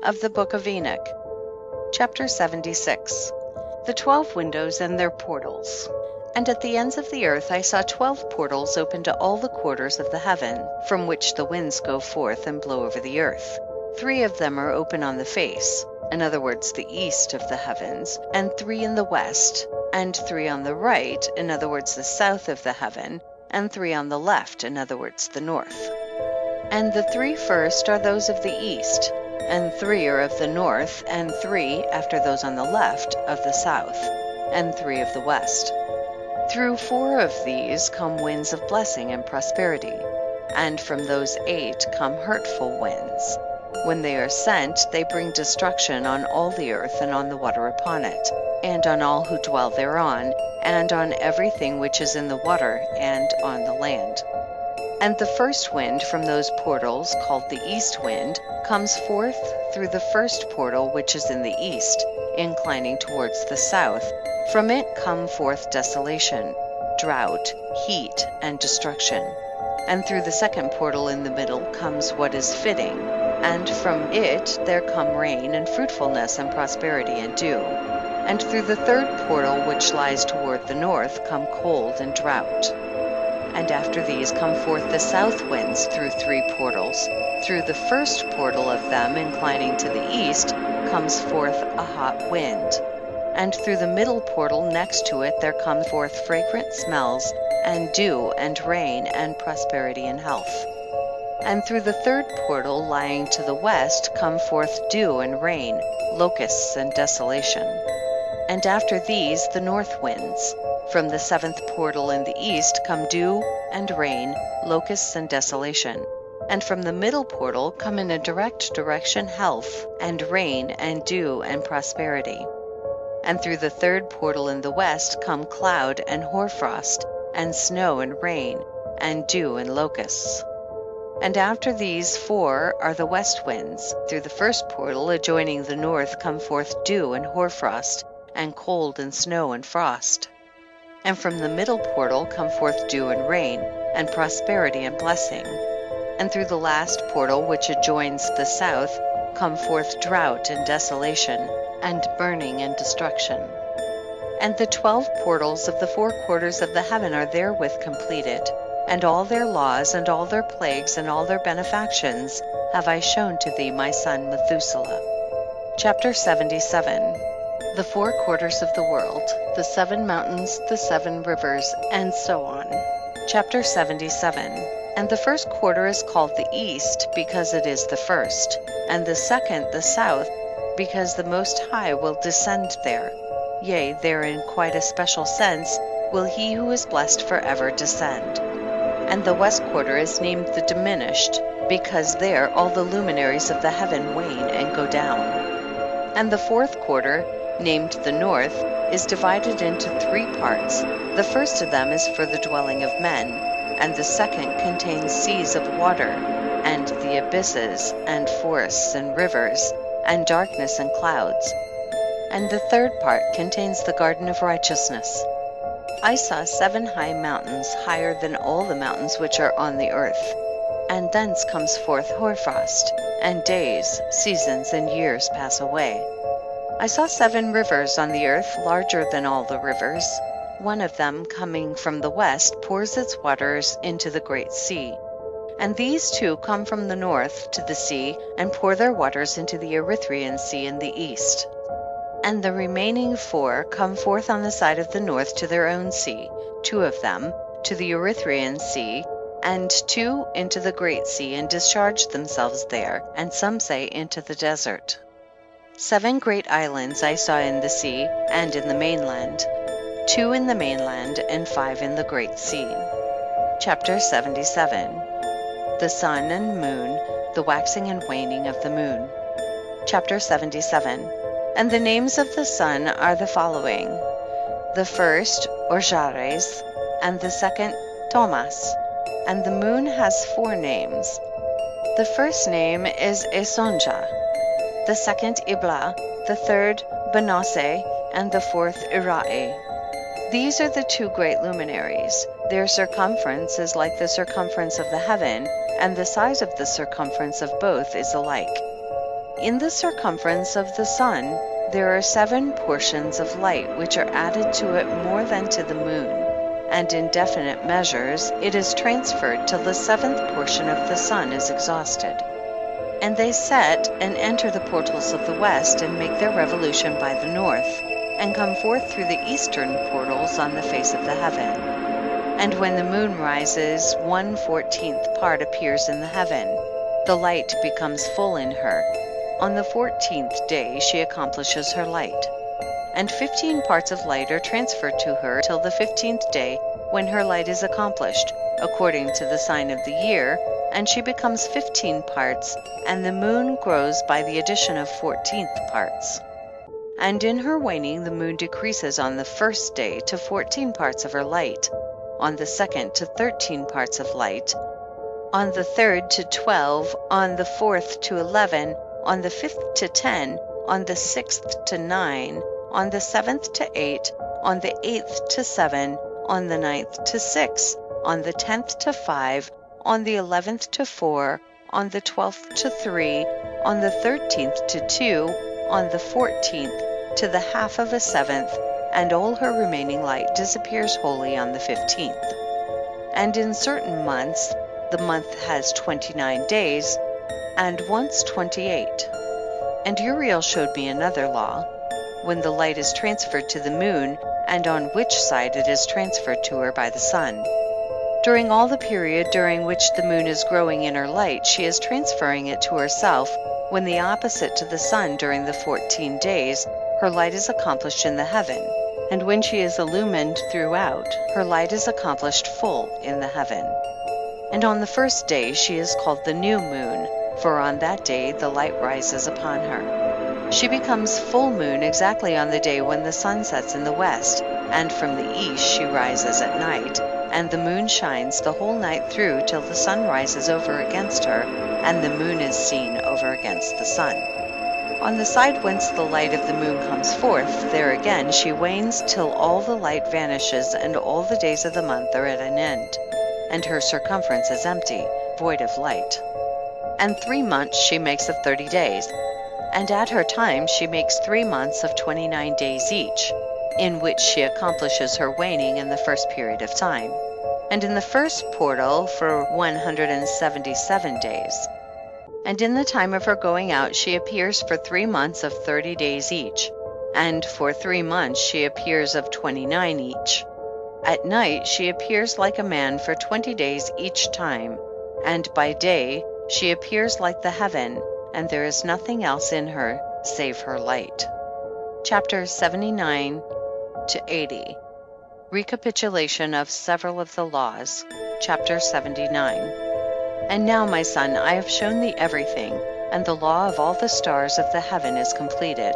of the Book of Enoch. Chapter 76. The 12 windows and their portals. And at the ends of the earth I saw 12 portals open to all the quarters of the heaven, from which the winds go forth and blow over the earth. 3 of them are open on the face, in other words, the east of the heavens, and 3 in the west, and 3 on the right, in other words, the south of the heaven, and 3 on the left, in other words, the north. And the 3 first are those of the east, and 3 are of the north, and 3, after those on the left, of the south, and 3 of the west. Through 4 of these come winds of blessing and prosperity, and from those 8 come hurtful winds. When they are sent, they bring destruction on all the earth and on the water upon it, and on all who dwell thereon, and on everything which is in the water and on the land. And the first wind from those portals, called the east wind, comes forth through the first portal which is in the east, inclining towards the south. From it come forth desolation, drought, heat, and destruction. And through the second portal in the middle comes what is fitting, and from it there come rain and fruitfulness and prosperity and dew. And through the third portal which lies toward the north come cold and drought. And after these come forth the south winds through 3 portals. Through the first portal of them, inclining to the east, comes forth a hot wind. And through the middle portal next to it there come forth fragrant smells, and dew, and rain, and prosperity and health. And through the third portal lying to the west come forth dew and rain, locusts and desolation. And after these the north winds. From the 7th portal in the east come dew and rain, locusts and desolation. And from the middle portal come in a direct direction health, and rain, and dew, and prosperity. And through the 3rd portal in the west come cloud and hoarfrost, and snow and rain, and dew and locusts. And after these 4 are the west winds. Through the first portal adjoining the north come forth dew and hoarfrost, and cold and snow and frost. And from the middle portal come forth dew and rain, and prosperity and blessing. And through the last portal which adjoins the south come forth drought and desolation, and burning and destruction. And the 12 portals of the 4 quarters of the heaven are therewith completed, and all their laws and all their plagues and all their benefactions have I shown to thee, my son Methuselah. Chapter 77. The 4 quarters of the world, the 7 mountains, the 7 rivers, and so on. Chapter 77. And the first quarter is called the east, because it is the first, and the second the south, because the Most High will descend there. Yea, there in quite a special sense will he who is blessed forever descend. And the west quarter is named the diminished, because there all the luminaries of the heaven wane and go down. And the 4th quarter, named the north, is divided into 3 parts. The first of them is for the dwelling of men, and the second contains seas of water, and the abysses, and forests, and rivers, and darkness and clouds. And the 3rd part contains the garden of righteousness. I saw 7 high mountains, higher than all the mountains which are on the earth. And thence comes forth hoarfrost, and days, seasons, and years pass away. I saw 7 rivers on the earth, larger than all the rivers. One of them, coming from the west, pours its waters into the great sea. And these 2 come from the north to the sea, and pour their waters into the Erythraean Sea in the east. And the remaining 4 come forth on the side of the north to their own sea, 2 of them to the Erythraean Sea, and 2 into the great sea, and discharge themselves there, and some say into the desert. 7 great islands I saw in the sea and in the mainland, 2 in the mainland, and 5 in the great sea. Chapter 77. The sun and moon, the waxing and waning of the moon. Chapter 77. And the names of the sun are the following: the first, Orjares, and the second, Thomas. And the moon has 4 names. The first name is Esonja, the second Ibla, the third Benose, and the 4th Irae. These are the 2 great luminaries. Their circumference is like the circumference of the heaven, and the size of the circumference of both is alike. In the circumference of the sun, there are 7 portions of light which are added to it more than to the moon, and in definite measures it is transferred till the 7th portion of the sun is exhausted. And they set and enter the portals of the west, and make their revolution by the north, and come forth through the eastern portals on the face of the heaven. And when the moon rises, 1/14th part appears in the heaven. The light becomes full in her. On the 14th day she accomplishes her light. And 15 parts of light are transferred to her till the 15th day, when her light is accomplished, according to the sign of the year, and she becomes 15 parts, and the moon grows by the addition of 14th parts. And in her waning the moon decreases on the 1st day to 14 parts of her light, on the 2nd to 13 parts of light, on the 3rd to 12, on the 4th to 11, on the 5th to 10, on the 6th to 9, on the 7th to 8, on the 8th to 7, on the 9th to 6, on the 10th to 5, on the 11th to 4, on the 12th to 3, on the 13th to 2, on the 14th to the half of a 7th, and all her remaining light disappears wholly on the 15th. And in certain months, the month has 29 days, and once 28. And Uriel showed me another law, when the light is transferred to the moon, and on which side it is transferred to her by the sun. During all the period during which the moon is growing in her light, she is transferring it to herself, when the opposite to the sun during the 14 days, her light is accomplished in the heaven, and when she is illumined throughout, her light is accomplished full in the heaven. And on the 1st day she is called the new moon, for on that day the light rises upon her. She becomes full moon exactly on the day when the sun sets in the west, and from the east she rises at night, and the moon shines the whole night through till the sun rises over against her, and the moon is seen over against the sun. On the side whence the light of the moon comes forth, there again she wanes till all the light vanishes, and all the days of the month are at an end, and her circumference is empty, void of light. And 3 months she makes of 30 days, and at her time she makes 3 months of 29 days each, in which she accomplishes her waning in the first period of time, and in the first portal for 177 days. And in the time of her going out she appears for 3 months of 30 days each, and for 3 months she appears of 29 each. At night she appears like a man for 20 days each time, and by day she appears like the heaven, and there is nothing else in her save her light. Chapter 79 to 80. Recapitulation of several of the laws. Chapter 79. And now, my son, I have shown thee everything, and the law of all the stars of the heaven is completed.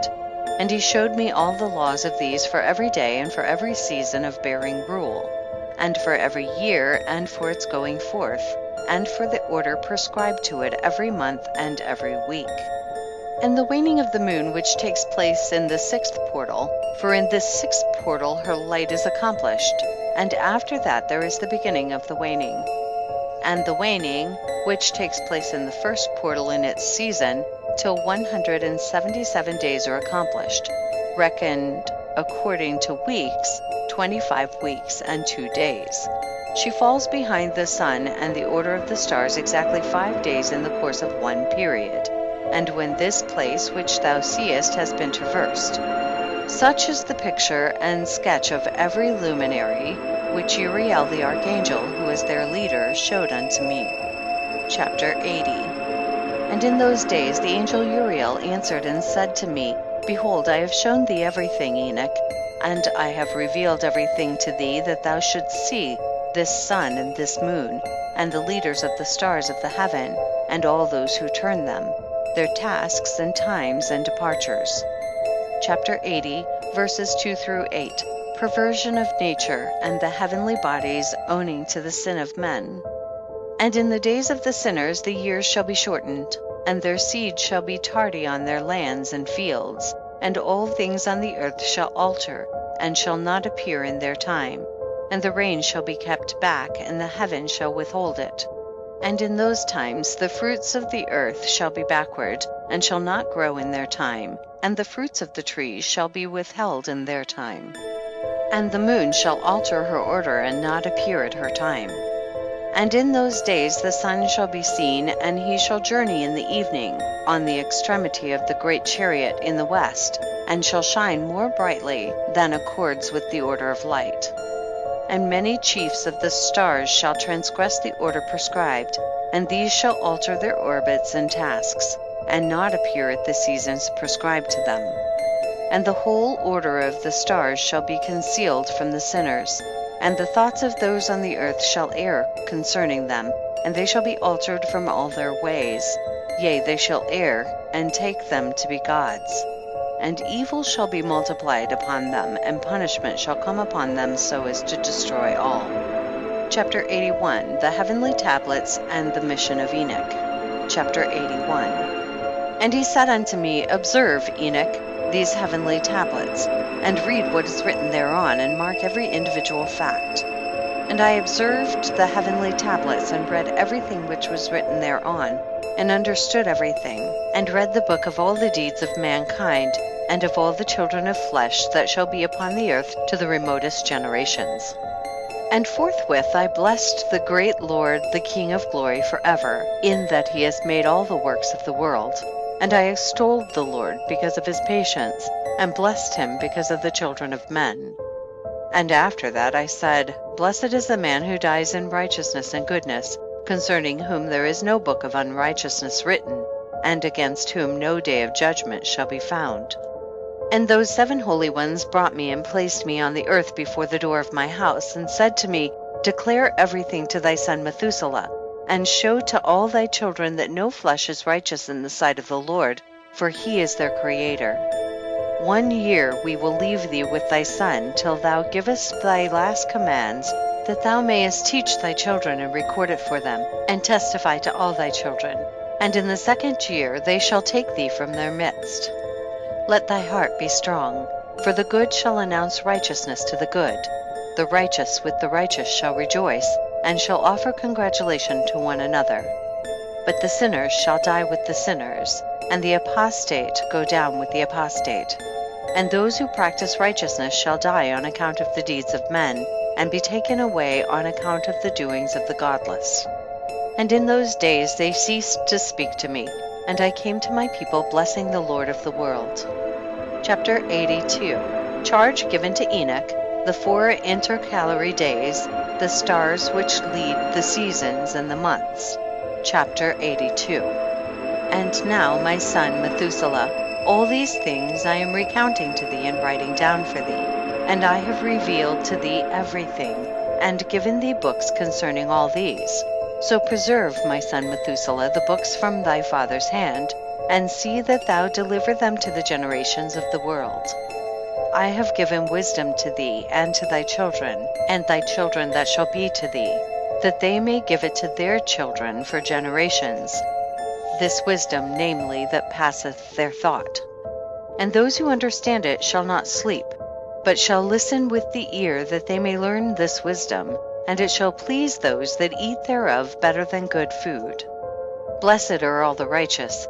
And he showed me all the laws of these for every day and for every season of bearing rule, and for every year and for its going forth, and for the order prescribed to it every month and every week. And the waning of the moon, which takes place in the 6th portal, for in this 6th portal her light is accomplished, and after that there is the beginning of the waning. And the waning, which takes place in the 1st portal in its season, till 177 days are accomplished, reckoned according to weeks, 25 weeks and 2 days. She falls behind the sun and the order of the stars exactly 5 days in the course of one period, and when this place which thou seest has been traversed. Such is the picture and sketch of every luminary, which Uriel the archangel, who is their leader, showed unto me. Chapter 80. And in those days the angel Uriel answered and said to me, Behold, I have shown thee everything, Enoch, and I have revealed everything to thee, that thou shouldst see this sun and this moon, and the leaders of the stars of the heaven, and all those who turn them, their tasks and times and departures. Chapter 80, verses 2 through 8. Perversion of nature, and the heavenly bodies owning to the sin of men. And in the days of the sinners the years shall be shortened, and their seed shall be tardy on their lands and fields, and all things on the earth shall alter, and shall not appear in their time, and the rain shall be kept back, and the heaven shall withhold it. And in those times the fruits of the earth shall be backward, and shall not grow in their time, and the fruits of the trees shall be withheld in their time. And the moon shall alter her order and not appear at her time. And in those days the sun shall be seen, and he shall journey in the evening, on the extremity of the great chariot in the west, and shall shine more brightly than accords with the order of light. And many chiefs of the stars shall transgress the order prescribed, and these shall alter their orbits and tasks, and not appear at the seasons prescribed to them. And the whole order of the stars shall be concealed from the sinners, and the thoughts of those on the earth shall err concerning them, and they shall be altered from all their ways. Yea, they shall err, and take them to be gods. And evil shall be multiplied upon them, and punishment shall come upon them so as to destroy all. Chapter 81. The Heavenly Tablets and the Mission of Enoch. Chapter 81. And he said unto me, Observe, Enoch, these heavenly tablets, and read what is written thereon, and mark every individual fact. And I observed the heavenly tablets, and read everything which was written thereon, and understood everything, and read the book of all the deeds of mankind, and of all the children of flesh that shall be upon the earth to the remotest generations. And forthwith I blessed the great Lord, the King of glory forever, in that he has made all the works of the world. And I extolled the Lord because of his patience, and blessed him because of the children of men. And after that I said, Blessed is the man who dies in righteousness and goodness, concerning whom there is no book of unrighteousness written, and against whom no day of judgment shall be found. And those 7 holy ones brought me and placed me on the earth before the door of my house, and said to me, Declare everything to thy son Methuselah, and show to all thy children that no flesh is righteous in the sight of the Lord, for he is their creator. 1 year we will leave thee with thy son, till thou givest thy last commands, that thou mayest teach thy children and record it for them, and testify to all thy children. And in the 2nd year they shall take thee from their midst. Let thy heart be strong, for the good shall announce righteousness to the good. The righteous with the righteous shall rejoice, and shall offer congratulation to one another. But the sinners shall die with the sinners, and the apostate go down with the apostate. And those who practice righteousness shall die on account of the deeds of men, and be taken away on account of the doings of the godless. And in those days they ceased to speak to me, and I came to my people blessing the Lord of the world. Chapter 82. Charge given to Enoch, the 4 intercalary days, the stars which lead the seasons and the months. Chapter 82. And now, my son Methuselah, all these things I am recounting to thee and writing down for thee, and I have revealed to thee everything, and given thee books concerning all these. So preserve, my son Methuselah, the books from thy father's hand, and see that thou deliver them to the generations of the world. I have given wisdom to thee and to thy children, and thy children that shall be to thee, that they may give it to their children for generations, this wisdom, namely, that passeth their thought. And those who understand it shall not sleep, but shall listen with the ear, that they may learn this wisdom, and it shall please those that eat thereof better than good food. Blessed are all the righteous.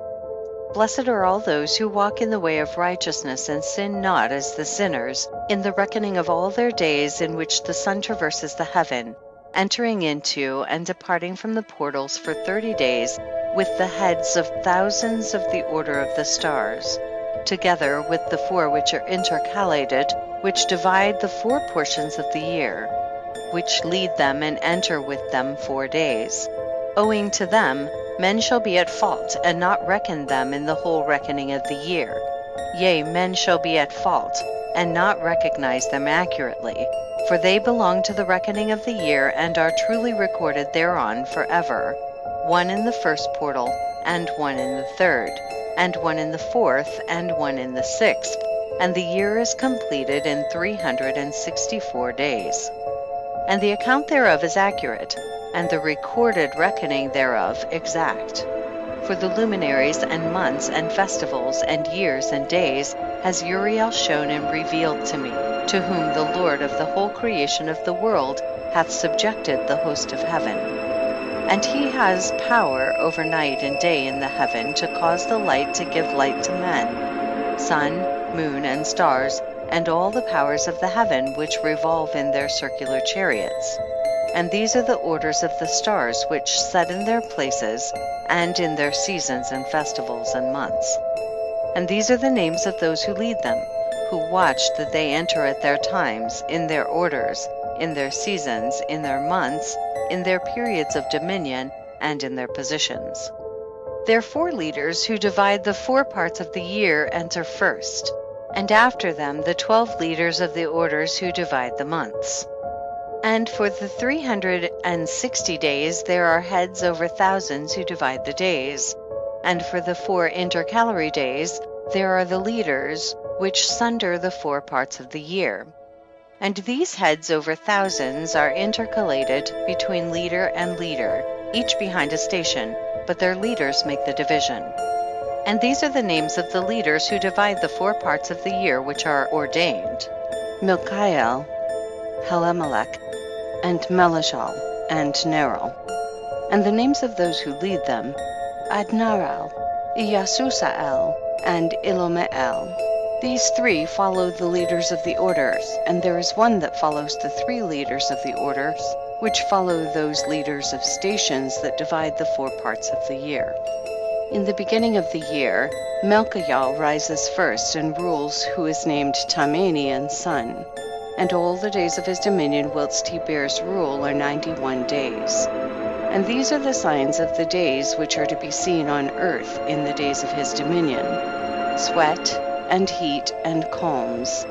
Blessed are all those who walk in the way of righteousness and sin not as the sinners, in the reckoning of all their days in which the sun traverses the heaven, entering into and departing from the portals for 30 days, with the heads of thousands of the order of the stars, together with the 4 which are intercalated, which divide the 4 portions of the year, which lead them and enter with them 4 days. Owing to them, men shall be at fault, and not reckon them in the whole reckoning of the year. Yea, men shall be at fault, and not recognize them accurately, for they belong to the reckoning of the year, and are truly recorded thereon forever, 1 in the 1st portal, and 1 in the 3rd, and 1 in the 4th, and 1 in the 6th, and the year is completed in 364 days. And the account thereof is accurate, and the recorded reckoning thereof exact. For the luminaries and months and festivals and years and days has Uriel shown and revealed to me, to whom the Lord of the whole creation of the world hath subjected the host of heaven. And he has power over night and day in the heaven to cause the light to give light to men, sun, moon, and stars, and all the powers of the heaven which revolve in their circular chariots. And these are the orders of the stars which set in their places, and in their seasons and festivals and months. And these are the names of those who lead them, who watch that they enter at their times, in their orders, in their seasons, in their months, in their periods of dominion, and in their positions. Their 4 leaders who divide the 4 parts of the year enter first, and after them the 12 leaders of the orders who divide the months. And for the 360 days there are heads over thousands who divide the days, and for the 4 intercalary days there are the leaders which sunder the 4 parts of the year. And these heads over thousands are intercalated between leader and leader, each behind a station, but their leaders make the division. And these are the names of the leaders who divide the 4 parts of the year which are ordained: Milkael, Helemelech, and Melishal, and Neril. And the names of those who lead them: Adnaral, Iyasusael, and Ilomeel. These 3 follow the leaders of the orders, and there is one that follows the 3 leaders of the orders, which follow those leaders of stations that divide the 4 parts of the year. In the beginning of the year, Melchiel rises first and rules, who is named Tamanian's son. And all the days of his dominion whilst he bears rule are 91 days. And these are the signs of the days which are to be seen on earth in the days of his dominion: sweat, and heat, and calms.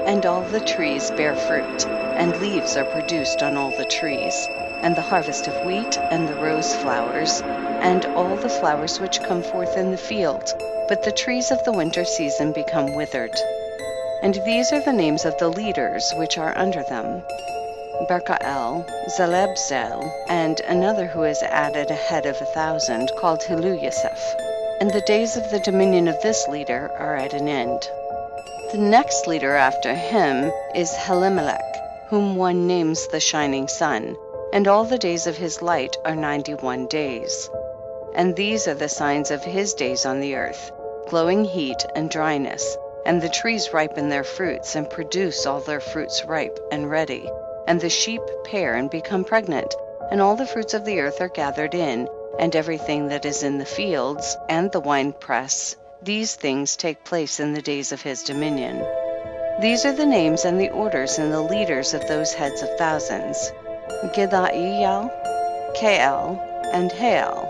And all the trees bear fruit, and leaves are produced on all the trees, and the harvest of wheat, and the rose flowers, and all the flowers which come forth in the field, but the trees of the winter season become withered. And these are the names of the leaders which are under them: Berkael, Zelebzel, and another who is added a head of 1,000, called Hiluyaseph. And the days of the dominion of this leader are at an end. The next leader after him is Helimelech, whom one names the shining sun, and all the days of his light are 91 days. And these are the signs of his days on the earth: glowing heat and dryness, and the trees ripen their fruits and produce all their fruits ripe and ready, and the sheep pair and become pregnant, and all the fruits of the earth are gathered in, and everything that is in the fields, and the winepress. These things take place in the days of his dominion. These are the names and the orders and the leaders of those heads of thousands: Gidaiel, Kael, and Hael.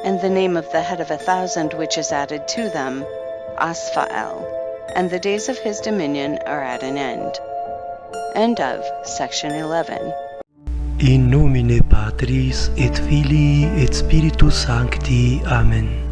And the name of the head of 1,000 which is added to them: Asphael. And the days of his dominion are at an end. End of section 11. In nomine Patris et Filii et Spiritus Sancti. Amen.